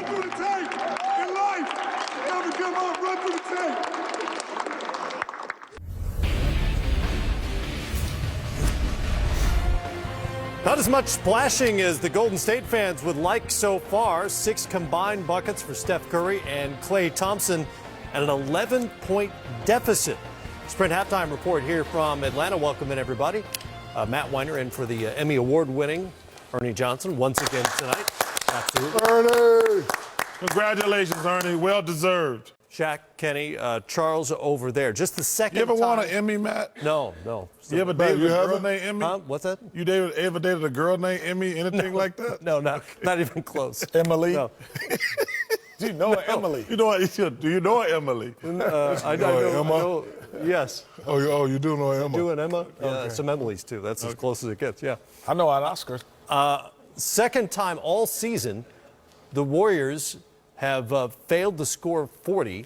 run through the tape. In life, never give up, run through the tape. Not as much splashing as the Golden State fans would like so far. 6 combined buckets for Steph Curry and Klay Thompson at an 11-point deficit. Sprint halftime report here from Atlanta. Welcome in, everybody. Matt Weiner in for the Emmy Award-winning Ernie Johnson once again tonight. Absolutely. Ernie! Congratulations, Ernie. Well deserved. Shaq, Kenny, Charles over there. Just the second time. You ever won an Emmy, Matt? No. You ever dated a girl named Emmy? Huh? What's that? You ever dated a girl named Emmy? Anything like that? No, not even close. Emily? No. Do you know an Emily? Do you know an Emily? I know. Yes. Oh, you do know Emma? Do an Emma? Okay. Some Emily's, too. That's as close as it gets, yeah. I know an Oscar. Second time all season, the Warriors have failed to score 40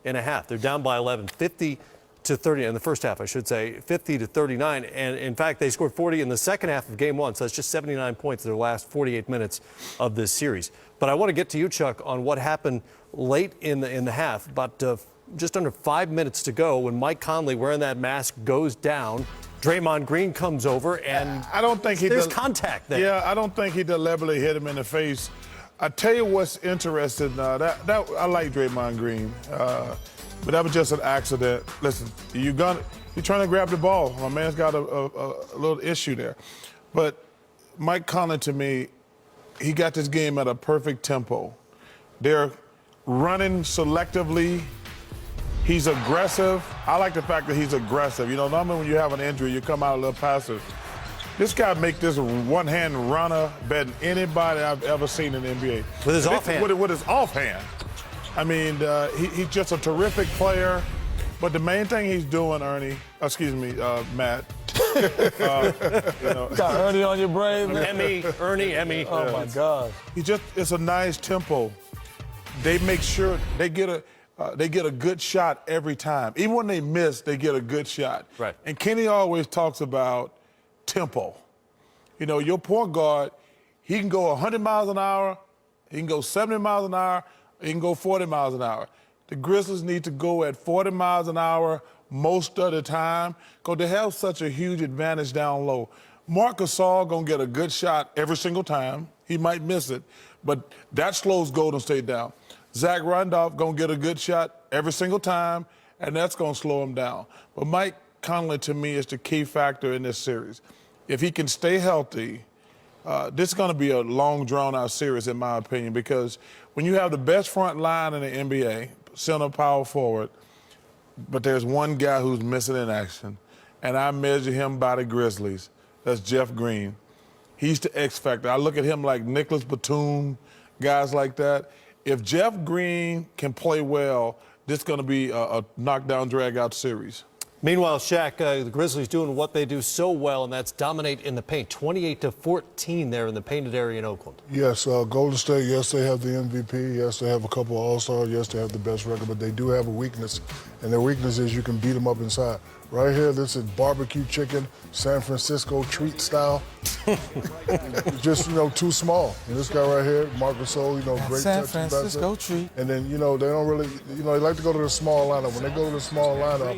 and a half. They're down by 11, 50 to 30 in the first half, I should say, 50 to 39. And in fact, they scored 40 in the second half of game 1. So that's just 79 points in their last 48 minutes of this series. But I want to get to you, Chuck, on what happened late in the half. About just under 5 minutes to go when Mike Conley, wearing that mask, goes down. Draymond Green comes over, and I don't think there's contact there. Yeah, I don't think he deliberately hit him in the face. I tell you what's interesting. That I like Draymond Green, but that was just an accident. Listen, you're trying to grab the ball. My man's got a little issue there. But Mike Conley, to me, he got this game at a perfect tempo. They're running selectively. He's aggressive. I like the fact that he's aggressive. You know, normally when you have an injury, you come out a little passive. This guy make this one-hand runner better than anybody I've ever seen in the NBA. With his offhand. With his offhand. I mean, he's just a terrific player. But the main thing he's doing, Matt. Got Ernie on your brain, man. Emmy. Oh, my God. It's a nice tempo. They make sure they get a good shot every time. Even when they miss, they get a good shot. Right. And Kenny always talks about tempo. You know, your point guard, he can go 100 miles an hour, he can go 70 miles an hour, he can go 40 miles an hour. The Grizzlies need to go at 40 miles an hour most of the time because they have such a huge advantage down low. Marc Gasol going to get a good shot every single time. He might miss it, but that slows Golden State down. Zach Randolph going to get a good shot every single time, and that's going to slow him down. But Mike Conley, to me, is the key factor in this series. If he can stay healthy, this is going to be a long, drawn-out series, in my opinion, because when you have the best front line in the NBA, center, power forward, but there's one guy who's missing in action, and I measure him by the Grizzlies. That's Jeff Green. He's the X factor. I look at him like Nicholas Batum, guys like that. If Jeff Green can play well, this is going to be a knockdown, drag-out series. Meanwhile, Shaq, the Grizzlies doing what they do so well, and that's dominate in the paint. 28-14 there in the painted area in Oakland. Yes, Golden State, yes, they have the MVP. Yes, they have a couple of All-Stars. Yes, they have the best record, but they do have a weakness, and their weakness is you can beat them up inside. Right here, this is barbecue chicken, San Francisco treat style. Just, too small. And this guy right here, Marc Gasol, great San touch Francisco treat. And then, they don't really, they like to go to the small lineup. When they go to the small lineup,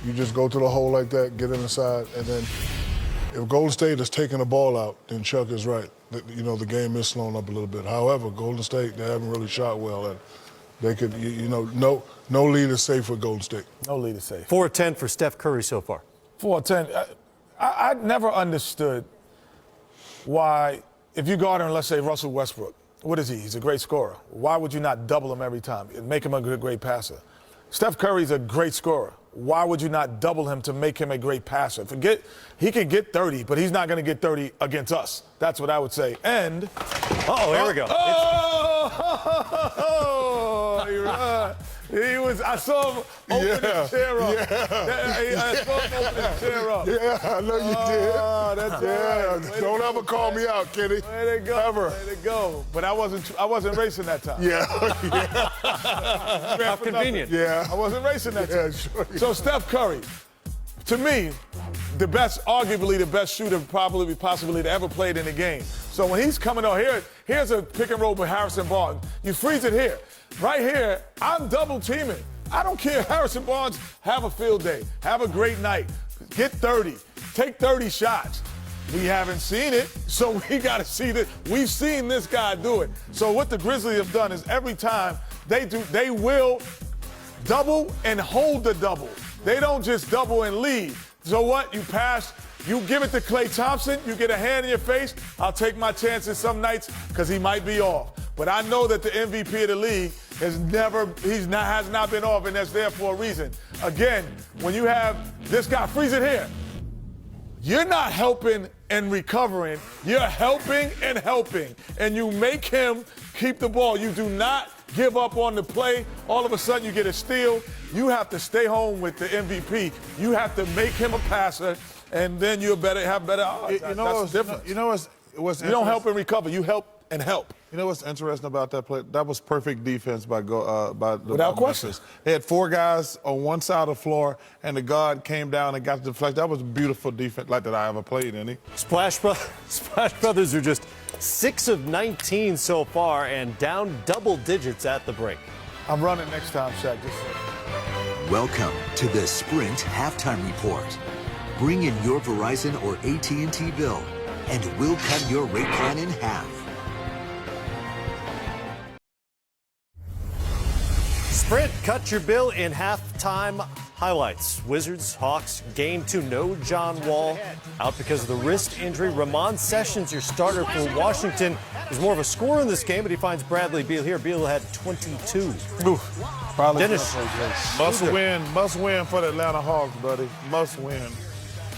you just go to the hole like that, get inside, and then if Golden State is taking the ball out, then Chuck is right. The game is slowing up a little bit. However, Golden State, they haven't really shot well, and they could, no lead is safe for Golden State. No lead is safe. 4-10 for Steph Curry so far. 4-10. I never understood why, if you go out there and let's say Russell Westbrook, what is he? He's a great scorer. Why would you not double him every time and make him a great passer? Steph Curry's a great scorer. Why would you not double him to make him a great passer? He can get 30, but he's not going to get 30 against us. That's what I would say. And here we go. I saw him open his chair up. I saw him open his chair up. Yeah, I know you did. Oh, that's right. Don't ever call me out, Kenny. Way to go. Ever. Way to go. But I wasn't racing that time. Yeah. How convenient. Yeah. I wasn't racing that time. Sure. So Steph Curry, to me, arguably the best shooter possibly to ever played in the game. So when he's coming on here, here's a pick and roll with Harrison Barnes. You freeze it here. Right here, I'm double teaming. I don't care. Harrison Barnes, have a field day. Have a great night. Get 30. Take 30 shots. We haven't seen it, so we got to see that. We've seen this guy do it. So what the Grizzlies have done is every time they will double and hold the double. They don't just double and leave. So what? You pass, you give it to Klay Thompson, you get a hand in your face. I'll take my chances some nights because he might be off. But I know that the MVP of the league has not been off, and that's there for a reason. Again, when you have this guy, freeze it here. You're not helping and recovering. You're helping and helping. And you make him keep the ball. You do not give up on the play. All of a sudden you get a steal. You have to stay home with the MVP. You have to make him a passer, and then you'll have better odds. You know what's different? You know what's You don't help and recover. You help and help. You know what's interesting about that play? That was perfect defense by Without question. Memphis. They had 4 guys on one side of the floor, and the guard came down and got the deflection. That was a beautiful defense like that I ever played, Ernie. Splash Brothers are just 6 of 19 so far and down double digits at the break. I'm running next time, Shaq. Welcome to the Sprint Halftime Report. Bring in your Verizon or AT&T bill, and we'll cut your rate plan in half. Sprint, cut your bill in halftime highlights. Wizards, Hawks, game 2, no John Wall. Out because of the wrist injury. Ramon Sessions, your starter for Washington, was more of a scorer in this game, but he finds Bradley Beal here. Beal had 22. Probably Dennis. must win for the Atlanta Hawks, buddy. Must win.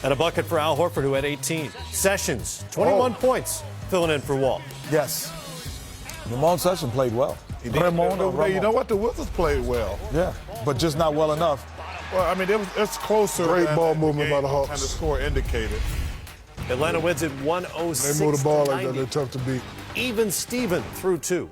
And a bucket for Al Horford, who had 18. Sessions, 21 points, filling in for Wall. Yes. Ramon Sessions played well. You know what? The Wizards played well. Yeah, but just not well enough. Well, I mean, it's closer. Great than ball the movement by the Hawks. And the score indicated. Atlanta wins at 106. They move the ball like that, 90. they're tough to beat. Even Steven through 2.